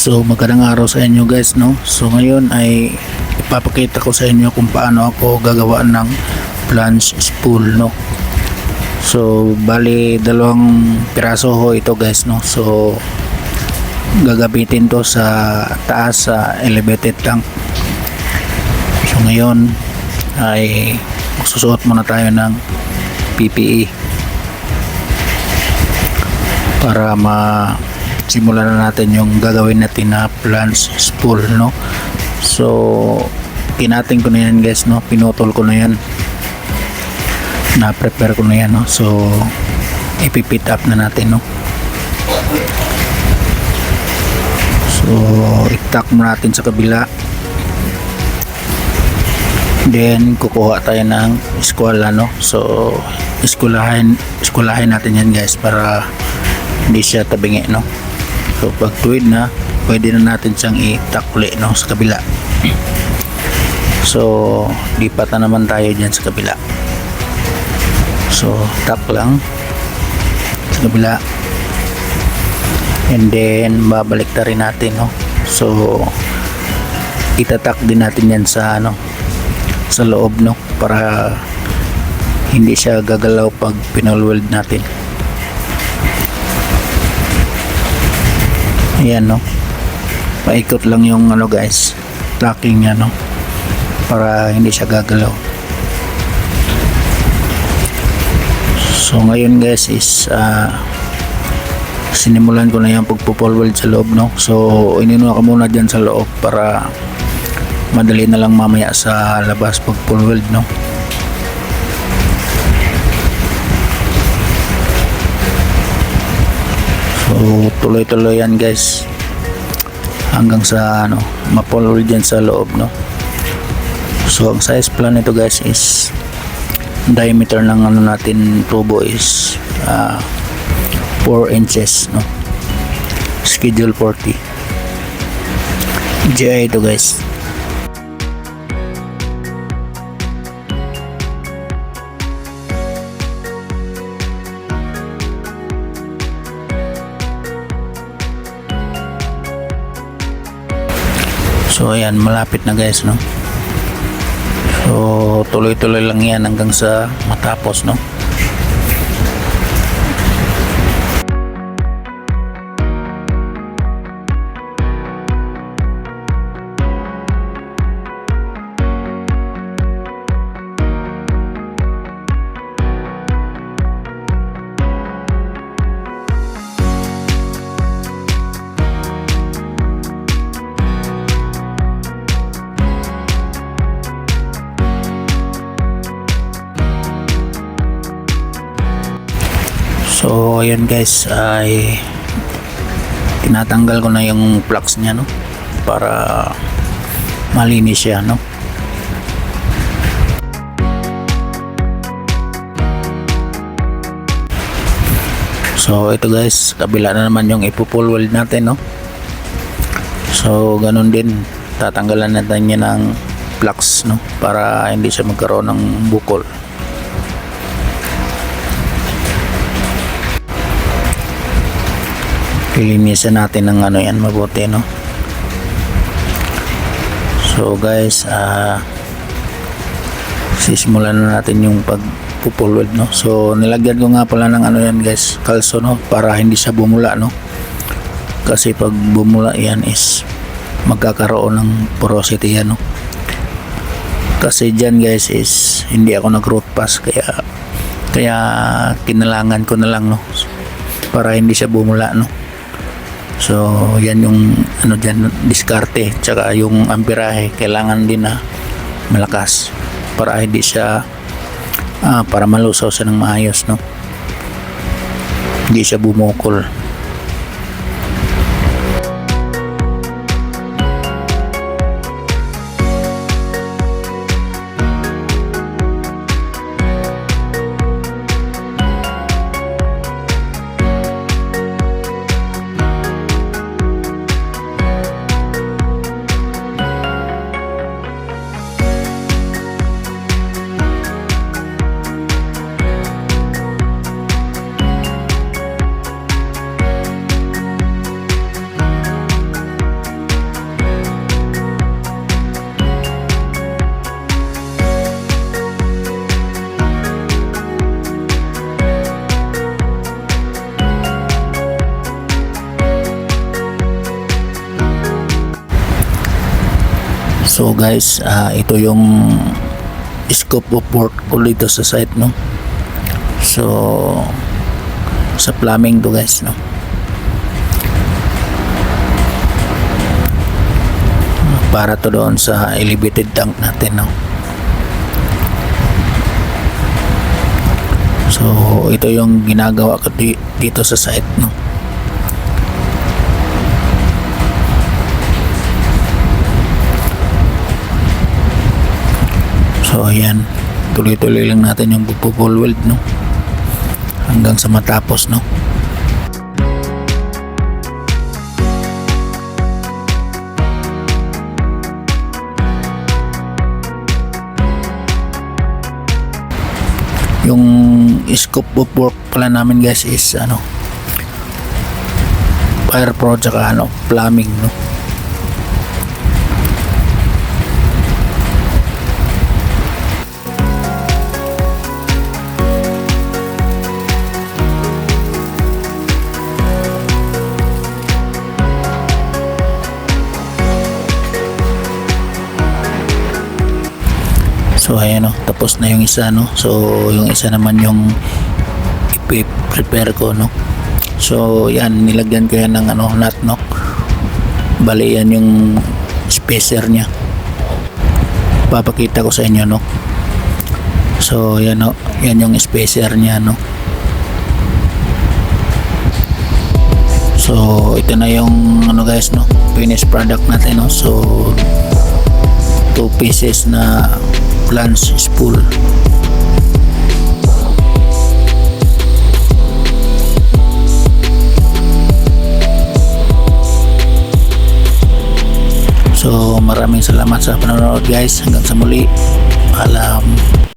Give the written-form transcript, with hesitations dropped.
So magandang araw sa inyo guys, no. So ngayon ay ipapakita ko sa inyo kung paano ako gagawa ng plunge spool, no. So bali dalawang piraso ho ito guys, no. So gagamitin to sa taas sa elevated tank. So ngayon ay magsusuot muna tayo ng PPE para simulan na natin yung gagawin natin na plunge spool, no. So kinating ko na yan guys, no, pinutol ko na yan, na prepare ko na yan, no. So ipipit up na natin, no. So itak mo natin sa kabila, then kukuha tayo ng eskwela, no. So eskwelahin natin yan guys para hindi siya tabingi, no. So pag tuwid na, pwede na natin siyang itakli, no, sa kabila. So lipat na naman tayo dyan sa kabila. So tak lang sa kabila, and then babalik ta rin natin, no. So itatak din natin yan sa sa loob, no, para hindi siya gagalaw pag pinal-weld natin. Ayan, no, paikot lang yung guys, locking niya, no, para hindi siya gagalaw. So ngayon guys is sinimulan ko na yung pagpo-pull weld sa loob, no. So inuuna ko muna dyan sa loob para madali na lang mamaya sa labas pag pull weld, no. So tuloy-tuloy yan guys hanggang sa ma-pull weld yan sa loob, no. So ang size plan nito guys is diameter ng natin tubo is 4 inches, no. Schedule 40 GI ito guys. So ayan, malapit na guys, no. So tuloy-tuloy lang yan hanggang sa matapos, no. So ayan guys, ay tinatanggal ko na yung flux niya, no, para malinis siya, no. So ito guys, kabila na naman yung ipo-pull weld natin, no. So ganun din, tatanggalan natin niya ng flux, no, para hindi siya magkaroon ng bukol. Linisan natin ng yan mabuti, no. So guys, sisimulan na natin yung pagpupulweld, no. So nilagyan ko nga pala ng yan guys, kalso, no, para hindi siya bumula, no. Kasi pag bumula yan is magkakaroon ng porosity yan, no. Kasi dyan guys is hindi ako nag root pass, kaya kinalangan ko na lang, no, para hindi siya bumula, no. So yan yung dyan, diskarte, tsaka yung amperahe kailangan din na malakas para hindi siya para malusaw siya ng maayos, no, hindi siya bumukol. So guys, ito yung scope of work ko dito sa site, no. So sa plumbing to guys, no. Para to doon sa elevated tank natin, no. So ito yung ginagawa ko dito sa site, no. So ayan, tuloy-tuloy lang natin yung pagpo-full weld, no, hanggang sa matapos, no. Yung scope of work pala namin guys is fire pro tsaka plumbing, no. So ayan, tapos na yung isa, no. So yung isa naman yung i-prepare ko, no. So yan, nilagyan ko yan ng nut, no. Bali yan yung spacer niya, papakita ko sa inyo, no. So yan, no, yan yung spacer niya, no. So ito na yung guys, no, finished product natin, no. So 2 pieces na flange spool. So maraming salamat sa panonood guys, hanggang sa muli, paalam.